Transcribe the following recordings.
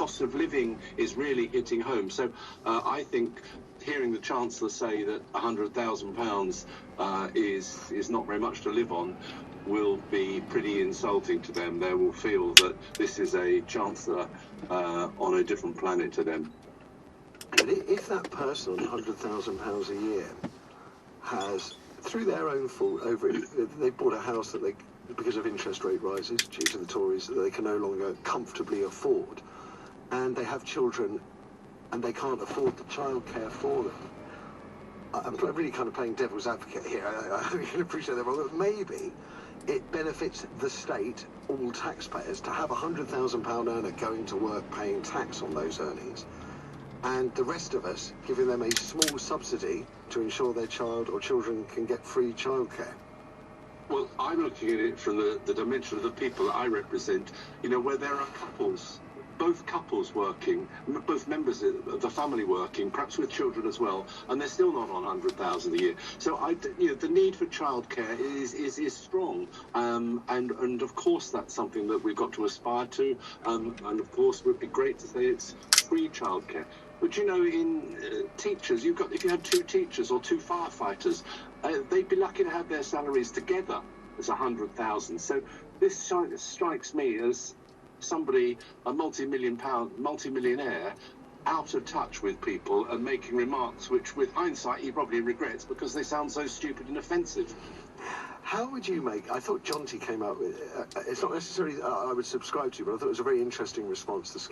cost of living is really hitting home. So I think hearing the Chancellor say that £100,000 is not very much to live on will be pretty insulting to them. They will feel that this is a Chancellor on a different planet to them. But if that person on £100,000 a year has, through their own fault, they bought a house that because of interest rate rises due to the Tories, that they can no longer comfortably afford, and they have children and they can't afford the childcare for them. I'm really kind of playing devil's advocate here. I can appreciate that, but maybe it benefits the state, all taxpayers, to have a £100,000 earner going to work paying tax on those earnings, and the rest of us giving them a small subsidy to ensure their child or children can get free childcare. Well, I'm looking at it from the dimension of the people that I represent, you know, where there are couples, both couples working, both members of the family working, perhaps with children as well, and they're still not on £100,000 a year. So the need for childcare is strong, and of course that's something that we've got to aspire to, and of course it would be great to say it's free childcare. But you know, in teachers, if you had 2 teachers or 2 firefighters, they'd be lucky to have their salaries together as £100,000. So this strikes me as somebody, a multi-millionaire, out of touch with people and making remarks which, with hindsight, he probably regrets because they sound so stupid and offensive. How would you make... I thought Jonty came out with... it's not necessarily I would subscribe to, but I thought it was a very interesting response to the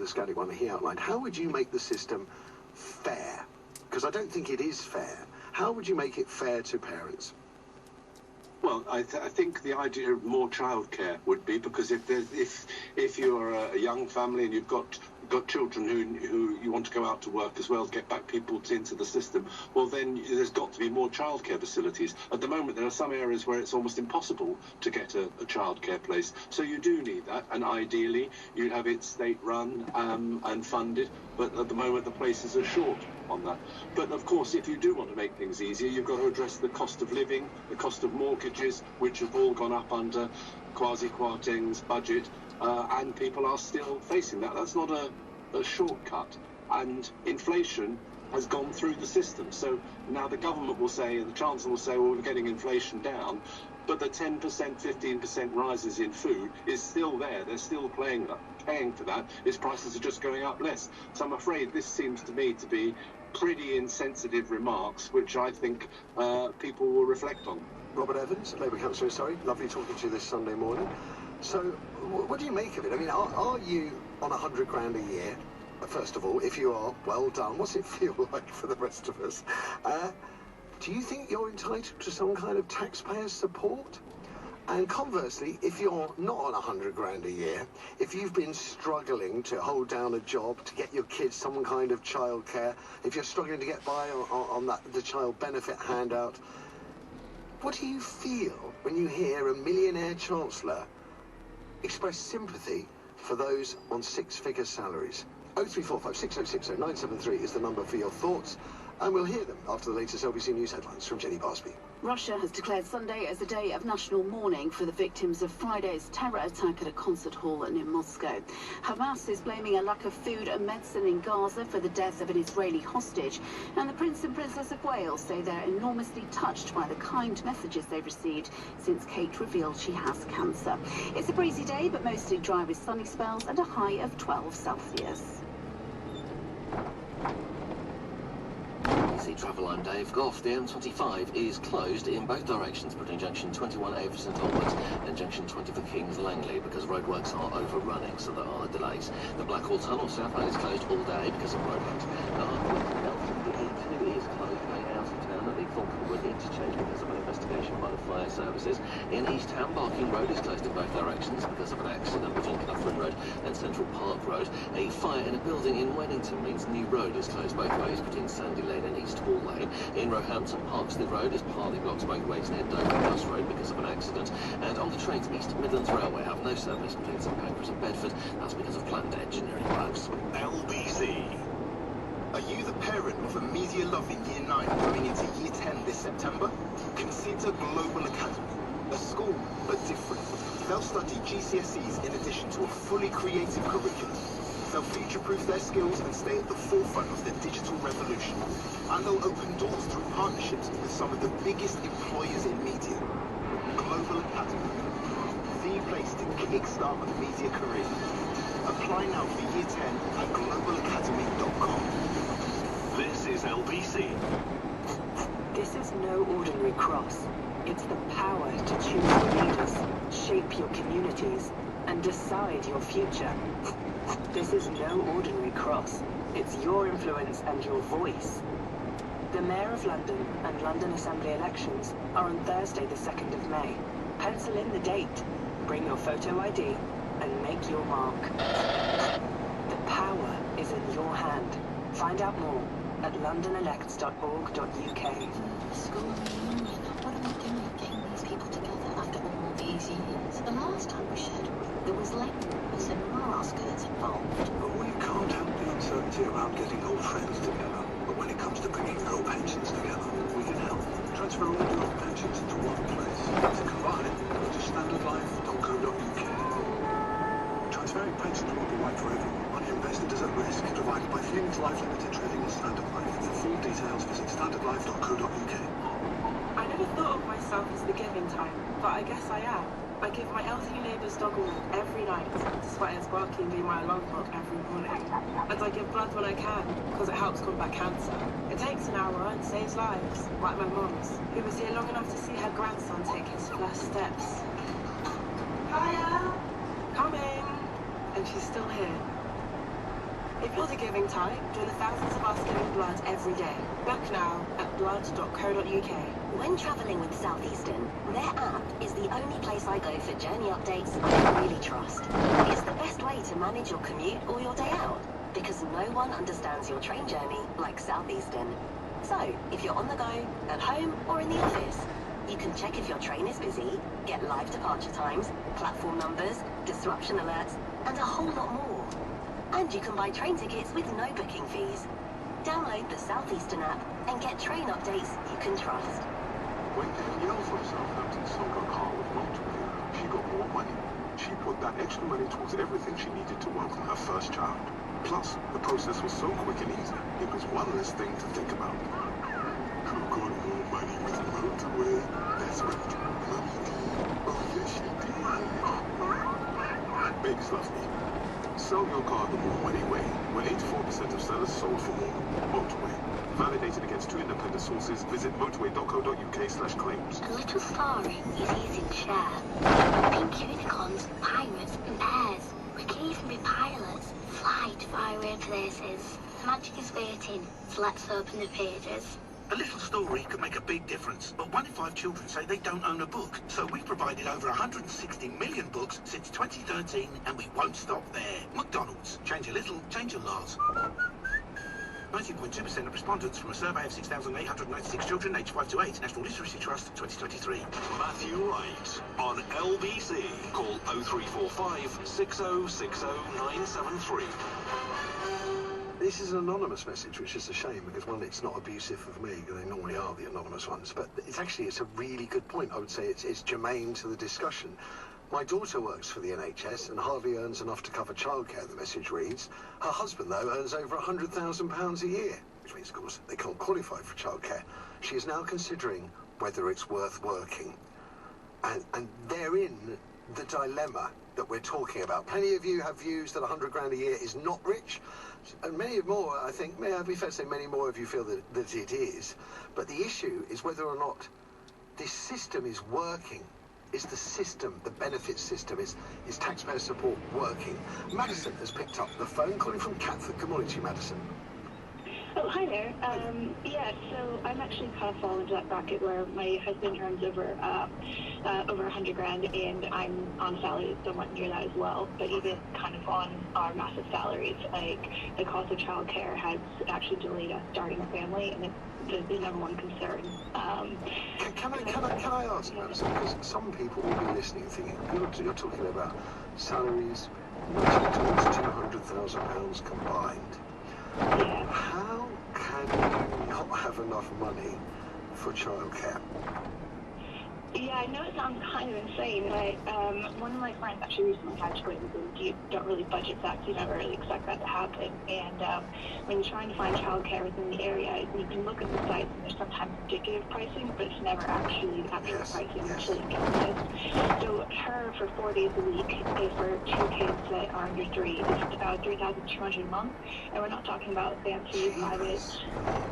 Scandic one that he outlined. How would you make the system fair? Because I don't think it is fair. How would you make it fair to parents? Well, I think the idea of more childcare would be, because if you're a young family and you've got children who you want to go out to work as well, get back people into the system, well then there's got to be more childcare facilities. At the moment there are some areas where it's almost impossible to get a childcare place, so you do need that, and ideally you'd have it state run and funded, but at the moment the places are short on that. But of course, if you do want to make things easier, you've got to address the cost of living, the cost of mortgages, which have all gone up under Kwasi Kwarteng's budget, and people are still facing that. That's not a shortcut, and inflation has gone through the system. So now the government will say, and the Chancellor will say, well, we're getting inflation down, but the 10%, 15% rises in food is still there. They're still paying for that. Its prices are just going up less. So I'm afraid this seems to me to be pretty insensitive remarks, which I think people will reflect on. Robert Evans, Labour Councillor, sorry, lovely talking to you this Sunday morning. So, what do you make of it? I mean, are you on £100,000 a year? First of all, if you are, well done. What's it feel like for the rest of us? Do you think you're entitled to some kind of taxpayer support? And conversely, if you're not on £100,000 a year, if you've been struggling to hold down a job, to get your kids some kind of childcare, if you're struggling to get by on the child benefit handout, what do you feel when you hear a millionaire Chancellor express sympathy for those on 6-figure salaries? 0345 6060 973 is the number for your thoughts, and we'll hear them after the latest LBC News headlines from Jenny Barsby. Russia has declared Sunday as a day of national mourning for the victims of Friday's terror attack at a concert hall near Moscow. Hamas is blaming a lack of food and medicine in Gaza for the death of an Israeli hostage, and the Prince and Princess of Wales say they're enormously touched by the kind messages they've received since Kate revealed she has cancer. It's a breezy day, but mostly dry with sunny spells and a high of 12 Celsius. Travel, I'm Dave Goff. The M25 is closed in both directions between junction 21A for St Albans and junction 20 for Kings Langley because roadworks are overrunning, so there are delays. The Blackwall Tunnel southbound is closed all day because of roadworks. The A2 is closed going out of town at the Falconwood interchange because of an investigation by the fire services. In East Ham, Barking Road is closed in both directions because of an accident between Catherine Road and Central Park Road. A fire in a building in Wennington means New Road is closed both ways between Sandy Lane and East Hall Lane. In Roehampton, Parkstead Road is partly blocked both ways near Dover House Road because of an accident. And on the trains, East Midlands Railway have no service between St Pancras and Bedford. That's because of planned engineering works. LBC. Are you the parent of a media-loving Year 9 going into Year 10 this September? Consider Global Academy, a school but different. They'll study GCSEs in addition to a fully creative curriculum. They'll future-proof their skills and stay at the forefront of the digital revolution. And they'll open doors through partnerships with some of the biggest employers in media. Global Academy, the place to kickstart a media career. Apply now for Year 10 at globalacademy.com. This is LBC. This is no ordinary cross. It's the power to choose your leaders, shape your communities, and decide your future. This is no ordinary cross. It's your influence and your voice. The Mayor of London and London Assembly elections are on Thursday the 2nd of May. Pencil in the date, bring your photo ID, and make your mark. The power is in your hand. Find out more at londonelects.org.uk. School reunion. What are we doing getting these people together after all these years? The last time we shared a room, there was lateness and maskers involved. But we can't help the uncertainty around getting old friends together. But when it comes to bringing your pensions together, we can help. Transfer all your pensions into one place. To combine, go to standardlife.co.uk. Transferring pensions will be right for everyone. Money invested is at risk. Provided by Phoenix Life Limited Trading and Standard Life. For full details, visit standardlife.co.uk. I never thought of myself as the giving type, but I guess I am. I give my elderly neighbour's dog a walk every night, despite his barking being my alarm clock every morning. And I give blood when I can, because it helps combat cancer. It takes an hour and saves lives, like my mum's, who was here long enough to see her grandson take his first steps. Hiya! Coming! And she's still here. If you're the giving type, join the thousands of us giving blood every day. Book now at blood.co.uk. When travelling with Southeastern, their app is the only place I go for journey updates I can really trust. It's the best way to manage your commute or your day out, because no one understands your train journey like Southeastern. So, if you're on the go, at home or in the office, you can check if your train is busy, get live departure times, platform numbers, disruption alerts, and a whole lot more. And you can buy train tickets with no booking fees. Download the Southeastern app and get train updates you can trust. When Danielle from Southampton sold her car with motorway, she got more money. She put that extra money towards everything she needed to work on her first child. Plus, the process was so quick and easy, it was one less thing to think about. Who got more money with motorway? That's right, Mommy D. Oh, yes, she did. Babies love me. Sell your car the more money way, where 84% of sellers sold for more. Motorway. Validated against 2 independent sources. Visit motorway.co.uk/claims. A little story is easy to share. Pink unicorns, pirates, and bears. We can even be pilots, fly to faraway places. The magic is waiting, so let's open the pages. A little story could make a big difference, but 1 in 5 children say they don't own a book. So we've provided over 160 million books since 2013, and we won't stop there. McDonald's. Change a little, change a lot. 19.2% of respondents from a survey of 6,896 children aged 5 to 8. National Literacy Trust, 2023. Matthew Wright on LBC. Call 0345 6060 973. This is an anonymous message, which is a shame because, one, it's not abusive of me, because they normally are the anonymous ones, but it's a really good point. I would say it's germane to the discussion. My daughter works for the NHS and hardly earns enough to cover childcare, the message reads. Her husband, though, earns over £100,000 a year, which means, of course, they can't qualify for childcare. She is now considering whether it's worth working. And therein the dilemma that we're talking about. Plenty of you have views that 100 grand a year is not rich, and many more, I think, may I be fair to say, many more of you feel that it is. But the issue is whether or not this system is working. Is the system, the benefit system, is taxpayer support working? Madison has picked up the phone, calling from Catford. Good morning to you, Madison. Oh, hi there. Yeah, so I'm actually kind of falling into that bracket where my husband earns over 100 grand, and I'm on a salary that's somewhat near that as well. But even kind of on our massive salaries, like the cost of childcare has actually delayed us starting a family, and it's the number one concern. Can I ask, Madison, because some people will be listening thinking, you're talking about salaries reaching towards £200,000 combined. Yeah. How can you not have enough money for childcare? Yeah, I know it sounds kind of insane, but one of my friends actually recently had twins, and you don't really budget that, so you never really expect that to happen. And when you're trying to find childcare within the area, you can look at the sites, and there's sometimes indicative pricing, but it's never actually the actual pricing until you get this. So her, for 4 days a week, is for 2 kids that are under 3, is $3,200 a month, and we're not talking about fancy private.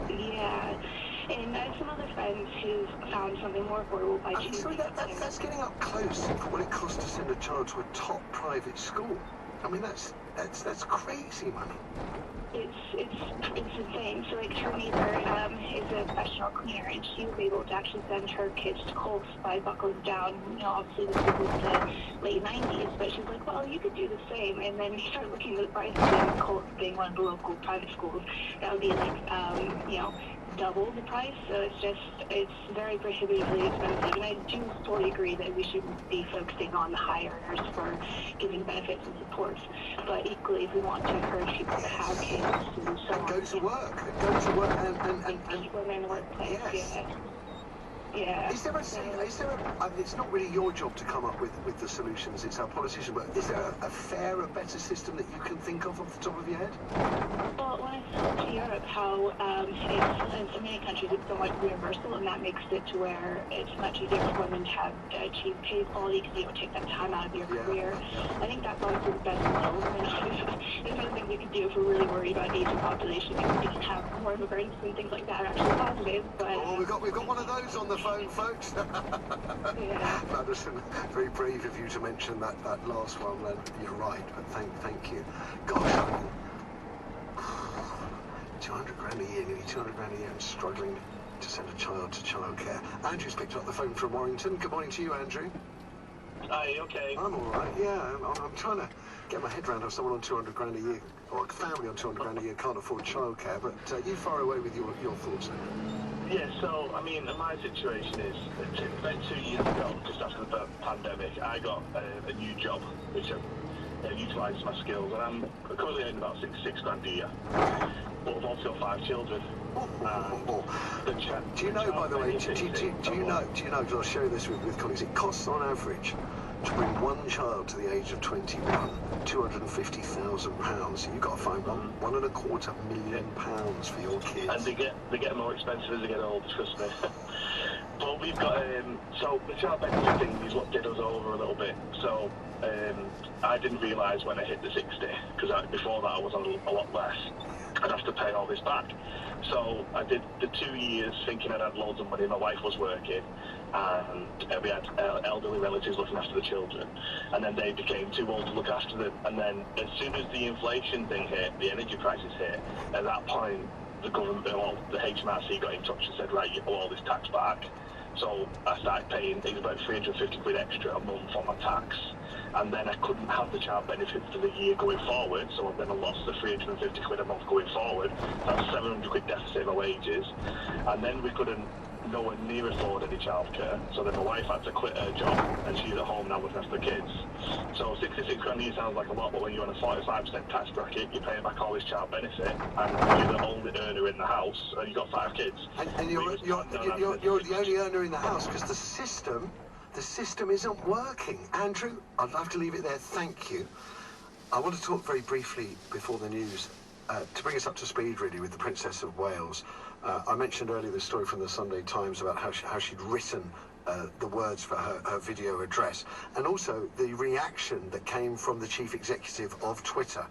Yeah. And I have some other friends who've found something more affordable by choosing. Sorry, that's getting up close for what it costs to send a child to a top private school. I mean, that's crazy money. It's insane. So like her neighbor is a professional cleaner, and she was able to actually send her kids to Colts by buckles down. You know, obviously this was the late 90s, but she's like, well, you could do the same. And then we started looking at the prices, and Colts being one of the local private schools, that would be like, you know, double the price. So it's very prohibitively expensive, and I do totally agree that we shouldn't be focusing on the high earners for giving benefits and supports, but equally if we want to encourage people to have kids and so on. Go to work and keep women in the workplace. Yes. Yeah. Is there a it's not really your job to come up with the solutions, it's our politician, but is there a fairer, better system that you can think of off the top of your head? Well, when I spoke to Europe, how it's, in so many countries it's somewhat universal, and that makes it to where it's much easier for women to have achieve pay equality because you don't take that time out of your career. I think that's honestly the best model. There's another thing we could do if we're really worried about aging population, because we can have more immigrants and things like that are actually positive. But we've got one of those on the phone, folks. Yeah. Madison, very brave of you to mention that last one. You're right, but thank you. Gosh, 200 grand a year, nearly 200 grand a year, and struggling to send a child to childcare. Andrew's picked up the phone from Warrington. Good morning to you, Andrew. Hi, okay? I'm all right, yeah. I'm trying to get my head around how someone on 200 grand a year, or a family on 200 grand a year, can't afford childcare, but you far away with your thoughts. Yeah, so, I mean, my situation is, about 2 years ago, just after the pandemic, I got a new job, which utilises my skills, and I'm currently earning about six grand a year. But I've also got 5 children. Do you know, by the way, do you know, because I'll share this with colleagues, it costs on average to bring one child to the age of 21, £250,000. So you've got to find £1.25 million for your kids. And they get more expensive as they get older, trust me. But we've got, so the child benefit thing is what did us over a little bit. So I didn't realise when I hit the 60, because before that I was on a lot less. I'd have to pay all this back. So I did the 2 years thinking I'd had loads of money. My wife was working, and we had elderly relatives looking after the children, and then they became too old to look after them. And then as soon as the inflation thing hit, the energy prices hit, at that point the government, the HMRC got in touch and said, right, you owe all this tax back. So I started paying, it was about 350 quid extra a month on my tax, and then I couldn't have the child benefit for the year going forward, so then I lost the 350 quid a month going forward. That's 700 quid deficit in my wages, and then we couldn't nowhere near afford any childcare, so then my wife had to quit her job, and she's at home now looking after the kids. So 66 grand a year sounds like a lot, but when you're on a 45% tax bracket, you're paying back all this child benefit, and you're the only earner in the house, and you've got 5 kids. And you're the only earner in the house, because the system isn't working. Andrew, I'd love to leave it there. Thank you. I want to talk very briefly before the news, to bring us up to speed, really, with the Princess of Wales. I mentioned earlier the story from the Sunday Times about how she'd written the words for her video address, and also the reaction that came from the chief executive of Twitter,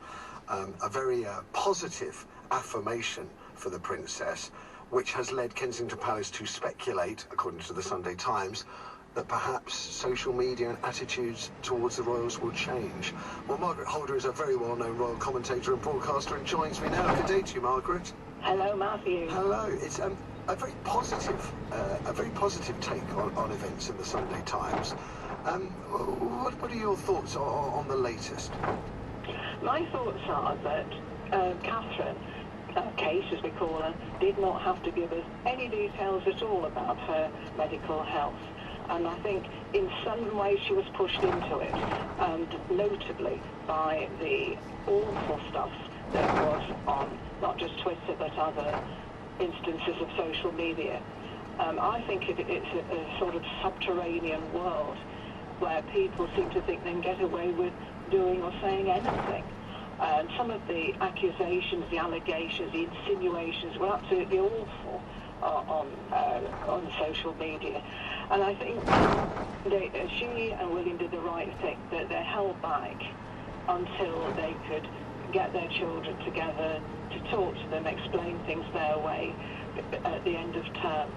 a very positive affirmation for the princess, which has led Kensington Palace to speculate, according to the Sunday Times, that perhaps social media and attitudes towards the royals will change. Well, Margaret Holder is a very well-known royal commentator and broadcaster and joins me now. Good day to you, Margaret. Hello, Matthew. Hello. It's a very positive take on events in the Sunday Times. What are your thoughts on the latest? My thoughts are that Catherine, Kate as we call her, did not have to give us any details at all about her medical health. And I think in some ways she was pushed into it, and notably by the awful stuff that was on not just Twitter but other instances of social media. I think it's a sort of subterranean world where people seem to think they can get away with doing or saying anything. And some of the accusations, the allegations, the insinuations were absolutely awful on social media. And I think she and William did the right thing, that they held back until they could get their children together to talk to them, explain things their way at the end of term.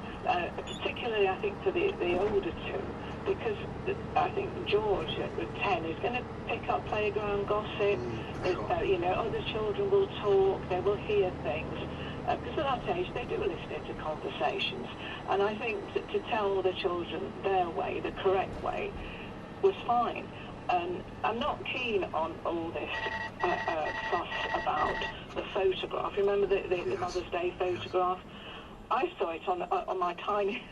Particularly, I think, for the older two, because I think George at 10 is going to pick up playground gossip. Other children will talk, they will hear things. Because at that age, they do listen into conversations. And I think to tell the children their way, the correct way, was fine. And I'm not keen on all this fuss about the photograph. Remember the Mother's Day photograph? I saw it on my tiny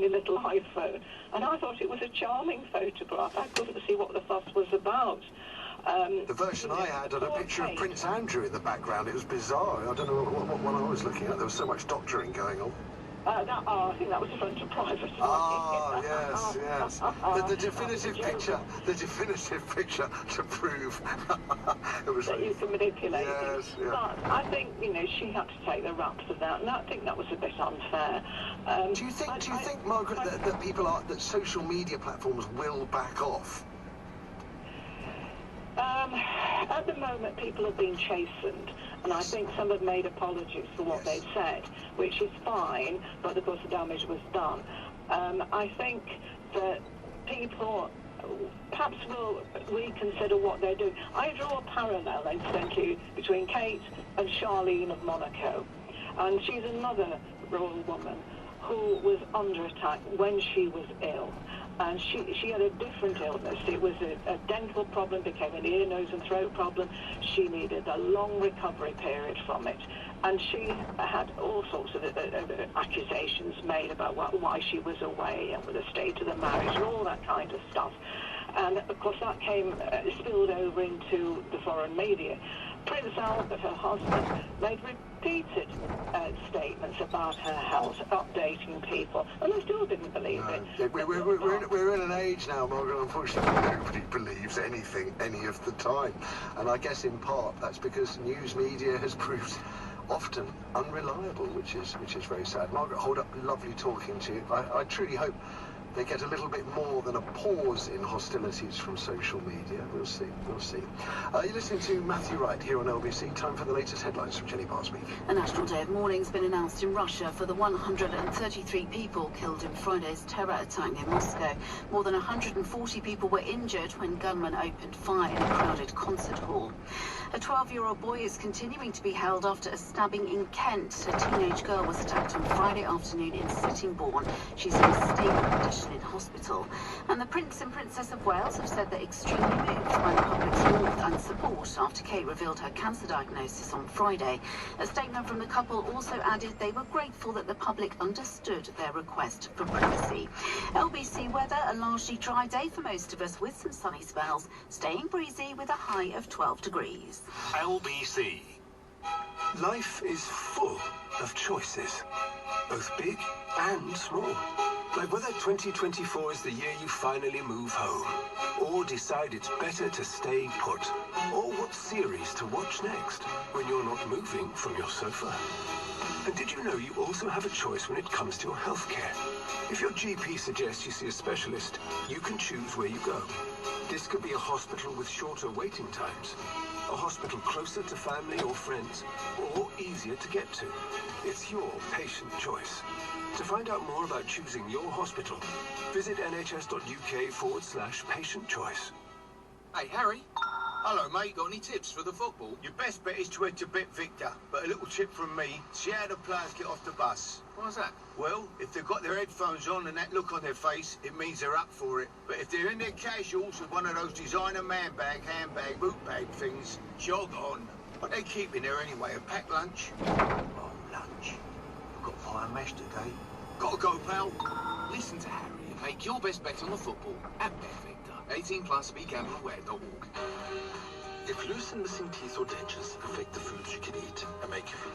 little iPhone, and I thought it was a charming photograph. I couldn't see what the fuss was about. The version I had had a picture of Prince Andrew in the background. It was bizarre. I don't know what one I was looking at. There was so much doctoring going on. I think that was front of private. Yes. The definitive picture to prove it was that you can manipulate it. Yes, yeah. But I think she had to take the raps of that, and I think that was a bit unfair. Do you think, Margaret, that social media platforms will back off? At the moment, people have been chastened, and I think some have made apologies for what they've said, which is fine, but of course the damage was done. I think that people perhaps will reconsider what they're doing. I draw a parallel, incidentally, between Kate and Charlene of Monaco, and she's another royal woman who was under attack when she was ill. And she had a different illness. It was a dental problem, became an ear, nose and throat problem. She needed a long recovery period from it. And she had all sorts of accusations made about why she was away and with the state of the marriage and all that kind of stuff. And of course that spilled over into the foreign media. Prince Albert, her husband, made repeated statements about her health, updating people, and they still didn't believe it. We're in an age now, Margaret, unfortunately, nobody believes anything any of the time. And I guess in part that's because news media has proved often unreliable, which is very sad. Margaret Holder, lovely talking to you. I truly hope they get a little bit more than a pause in hostilities from social media. We'll see. You're listening to Matthew Wright here on LBC. Time for the latest headlines from Jenny Barsby. A national day of mourning has been announced in Russia for the 133 people killed in Friday's terror attack near Moscow. More than 140 people were injured when gunmen opened fire in a crowded concert hall. A 12-year-old boy is continuing to be held after a stabbing in Kent. A teenage girl was attacked on Friday afternoon in Sittingbourne. She's in a stable condition in hospital. And the Prince and Princess of Wales have said they're extremely moved by the public's warmth and support after Kate revealed her cancer diagnosis on Friday. A statement from the couple also added they were grateful that the public understood their request for privacy. LBC weather, a largely dry day for most of us with some sunny spells, staying breezy with a high of 12 degrees. LBC. Life is full of choices, both big and small. Like whether 2024 is the year you finally move home, or decide it's better to stay put, or what series to watch next when you're not moving from your sofa. And did you know you also have a choice when it comes to your healthcare? If your GP suggests you see a specialist, you can choose where you go. This could be a hospital with shorter waiting times, a hospital closer to family or friends, or easier to get to. It's your patient choice. To find out more about choosing your hospital, visit nhs.uk/patient choice. Hey, Harry. Hello, mate. Got any tips for the football? Your best bet is to head to BetVictor, but a little tip from me, see how the players get off the bus. Why's that? Well, if they've got their headphones on and that look on their face, it means they're up for it. But if they're in their casuals with one of those designer man bag, handbag, boot bag things, jog on. What they keep in there anyway, a packed lunch? Oh, lunch. I've got pie and mash today. Gotta go, pal. Listen to Harry and make your best bet on the football at BetVictor. 18+, begambleaware.org. If loose and missing teeth or dentures affect the foods you can eat and make you feel,